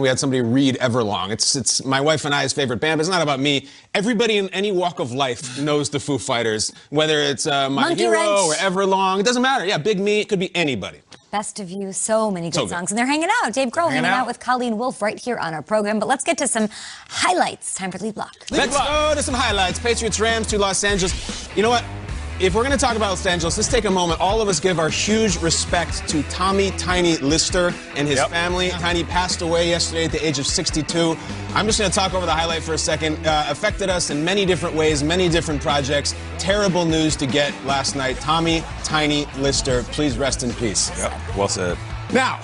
we had somebody read Everlong. It's my wife and I's favorite band, but it's not about me. Everybody in any walk of life knows the Foo Fighters, whether it's My Hero or Everlong. It doesn't matter. Yeah, Big Me, it could be anybody. Best of You, so many good songs. And they're hanging out. Dave Grohl hanging out with Colleen Wolfe right here on our program. But let's get to some highlights. Time for Lead Block. Let's go to some highlights. Patriots, Rams to Los Angeles. You know what? If we're going to talk about Los Angeles, let's take a moment. All of us give our huge respect to Tommy Tiny Lister and his family. Tiny passed away yesterday at the age of 62. I'm just going to talk over the highlight for a second. Affected us in many different ways, many different projects. Terrible news to get last night. Tommy Tiny Lister, please rest in peace. Yep, well said. Now,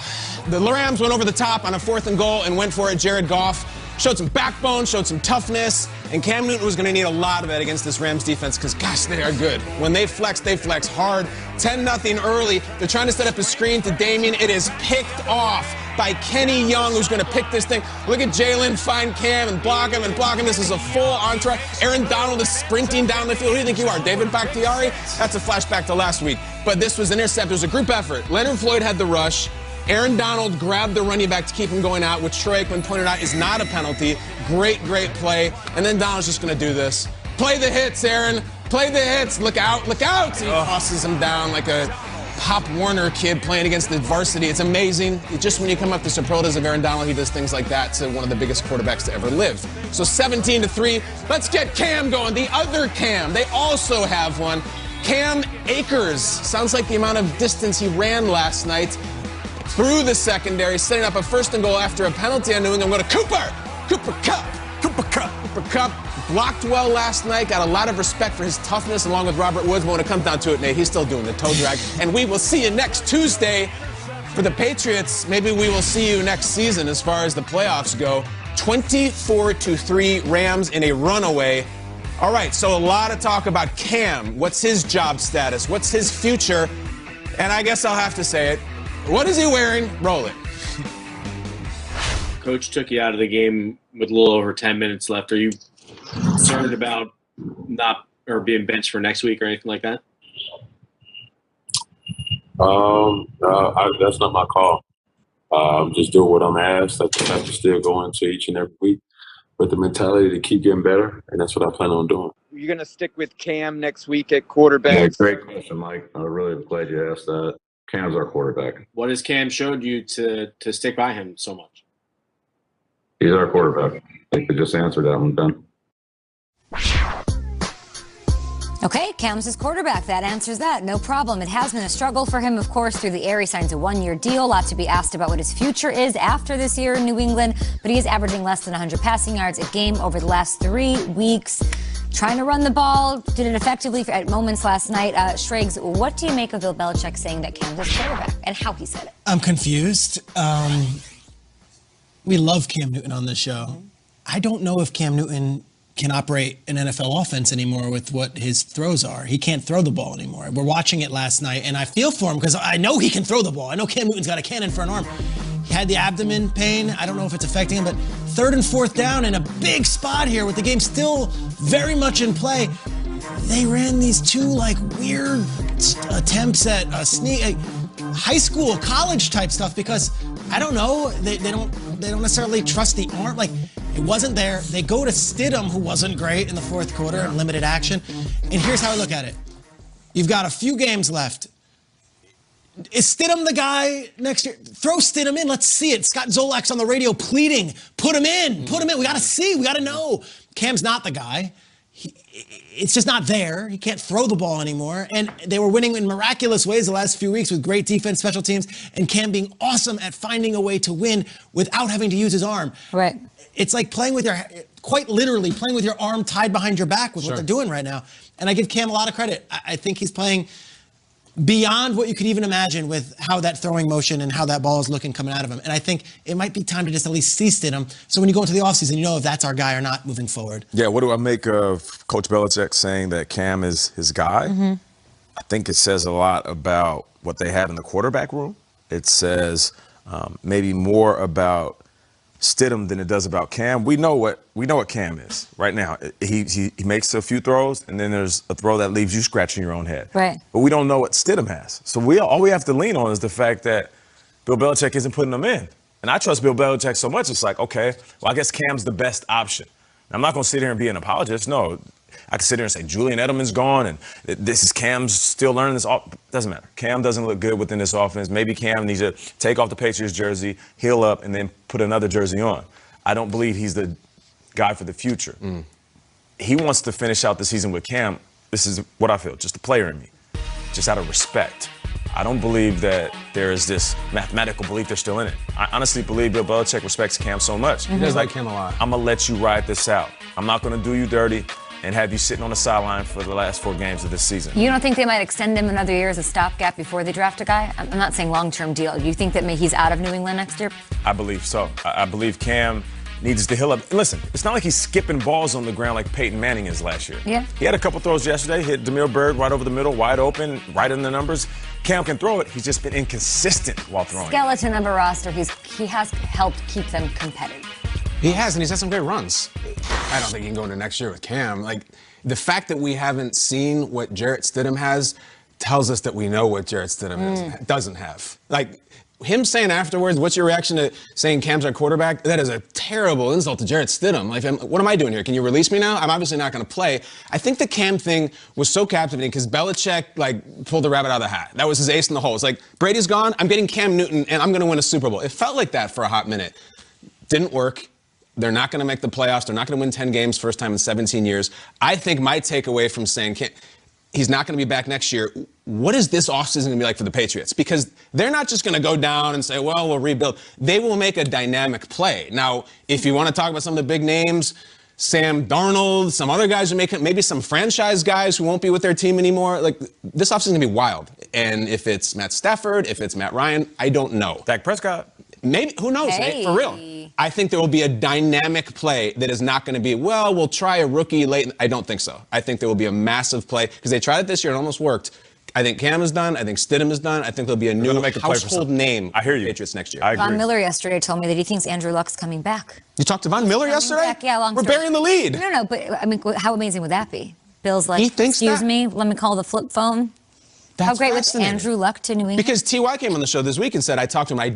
the Rams went over the top on a 4th and goal and went for it. Jared Goff showed some backbone, showed some toughness, and Cam Newton was going to need a lot of it against this Rams defense because, gosh, they are good. When they flex hard. 10-0 early. They're trying to set up a screen to Damien. It is picked off by Kenny Young, who's going to pick this thing. Look at Jalen find Cam and block him and block him. This is a full entourage. Aaron Donald is sprinting down the field. Who do you think you are, David Bakhtiari? That's a flashback to last week. But this was an intercept. It was a group effort. Leonard Floyd had the rush. Aaron Donald grabbed the running back to keep him going out, which Troy Aikman pointed out is not a penalty. Great play. And then Donald's just going to do this. Play the hits, Aaron. Play the hits. Look out, look out. He tosses him down like a Pop Warner kid playing against the varsity. It's amazing. Just when you come up to superlatives of Aaron Donald, he does things like that to one of the biggest quarterbacks to ever live. So 17-3. Let's get Cam going. The other Cam. They also have one. Cam Akers. Sounds like the amount of distance he ran last night. Through the secondary, setting up a 1st and goal after a penalty on New England. Go to Cooper Kupp blocked well last night. Got a lot of respect for his toughness along with Robert Woods. But when it comes down to it, Nate, he's still doing the toe drag. And we will see you next Tuesday for the Patriots. Maybe we will see you next season as far as the playoffs go. 24-3 Rams in a runaway. All right, so a lot of talk about Cam. What's his job status? What's his future? And I guess I'll have to say it. What is he wearing? Roll it. Coach took you out of the game with a little over 10 minutes left. Are you concerned about not or being benched for next week or anything like that? That's not my call. I'm just doing what I'm asked. I just have to still go into each and every week with the mentality to keep getting better, and that's what I plan on doing. You're going to stick with Cam next week at quarterback? Yeah, great question, Mike. I'm really glad you asked that. Cam's our quarterback. What has Cam showed you to stick by him so much? He's our quarterback. I think we just answered that one, Ben. Okay, Cam's his quarterback. That answers that. No problem. It has been a struggle for him, of course, through the air. He signs a 1-year deal. A lot to be asked about what his future is after this year in New England. But he is averaging less than 100 passing yards a game over the last 3 weeks. Trying to run the ball, did it effectively at moments last night. Schrags, what do you make of Bill Belichick saying that Cam's his quarterback and how he said it? I'm confused. We love Cam Newton on this show. I don't know if Cam Newton can operate an NFL offense anymore with what his throws are. He can't throw the ball anymore. We're watching it last night, and I feel for him because I know he can throw the ball. I know Cam Newton's got a cannon for an arm. He had the abdomen pain. I don't know if it's affecting him, but 3rd and 4th down in a big spot here with the game still very much in play. They ran these 2 weird attempts at a sneak, high school, college type stuff because I don't know. They don't necessarily trust the arm. It wasn't there. They go to Stidham, who wasn't great in the 4th quarter in limited action. And here's how I look at it. You've got a few games left. Is Stidham the guy next year? Throw Stidham in. Let's see it. Scott Zolak's on the radio pleading. Put him in. Put him in. We got to see. We got to know. Cam's not the guy. It's just not there. He can't throw the ball anymore. And they were winning in miraculous ways the last few weeks with great defense, special teams, and Cam being awesome at finding a way to win without having to use his arm. Right. It's like playing with quite literally, playing with your arm tied behind your back with what they're doing right now. And I give Cam a lot of credit. I think he's playing beyond what you could even imagine with how that throwing motion and how that ball is looking coming out of him. And I think it might be time to just at least see Stidham. So when you go into the offseason, you know if that's our guy or not moving forward. Yeah, what do I make of Coach Belichick saying that Cam is his guy? I think it says a lot about what they have in the quarterback room. It says maybe more about Stidham than it does about Cam. We know what Cam is right now. He makes a few throws, and then there's a throw that leaves you scratching your own head. Right. But we don't know what Stidham has. So all we have to lean on is the fact that Bill Belichick isn't putting them in. And I trust Bill Belichick so much, it's like, okay, well, I guess Cam's the best option. I'm not going to sit here and be an apologist. No, I can sit here and say Julian Edelman's gone and this is Cam's still learning this. Doesn't matter. Cam doesn't look good within this offense. Maybe Cam needs to take off the Patriots jersey, heal up, and then put another jersey on. I don't believe he's the guy for the future. He wants to finish out the season with Cam. This is what I feel, just a player in me, just out of respect. I don't believe that there is this mathematical belief they're still in it. I honestly believe Bill Belichick respects Cam so much. He does like Cam a lot. I'm going to let you ride this out. I'm not going to do you dirty and have you sitting on the sideline for the last 4 games of this season. You don't think they might extend him another year as a stopgap before they draft a guy? I'm not saying long-term deal. Do you think that he's out of New England next year? I believe so. I believe Cam needs to heal up. And listen, it's not like he's skipping balls on the ground like Peyton Manning is last year. Yeah. He had a couple throws yesterday, hit Demir Berg right over the middle, wide open, right in the numbers. Cam can throw it. He's just been inconsistent while throwing. Skeleton of a roster. He has helped keep them competitive. He has, and he's had some great runs. I don't think he can go into next year with Cam. Like, the fact that we haven't seen what Jarrett Stidham has tells us that we know what Jarrett Stidham doesn't have. Like, him saying afterwards, what's your reaction to saying Cam's our quarterback? That is a terrible insult to Jarrett Stidham. Like, what am I doing here? Can you release me now? I'm obviously not going to play. I think the Cam thing was so captivating because Belichick, pulled the rabbit out of the hat. That was his ace in the hole. It's like, Brady's gone, I'm getting Cam Newton, and I'm going to win a Super Bowl. It felt like that for a hot minute. Didn't work. They're not going to make the playoffs. They're not going to win 10 games first time in 17 years. I think my takeaway from saying he's not going to be back next year, what is this offseason going to be like for the Patriots? Because they're not just going to go down and say, well, we'll rebuild. They will make a dynamic play. Now, if you want to talk about some of the big names, Sam Darnold, some other guys who maybe some franchise guys who won't be with their team anymore, this offseason is going to be wild. And if it's Matt Stafford, if it's Matt Ryan, I don't know. Dak Prescott. Maybe, who knows, Nate, for real. I think there will be a dynamic play that is not going to be, well, we'll try a rookie late. I don't think so. I think there will be a massive play because they tried it this year and almost worked. I think Cam is done. I think Stidham is done. I think there'll be a new household name I hear you. Patriots next year. I agree. Von Miller yesterday told me that he thinks Andrew Luck's coming back. You talked to Von Miller yesterday? Back. Yeah, long We're story. burying the lead. No, but I mean, how amazing would that be? Bill's like, He thinks excuse that? me, let me call the flip phone. That's How great was fascinating. Andrew Luck to New England? Because T.Y. came on the show this week and said, I talked to him.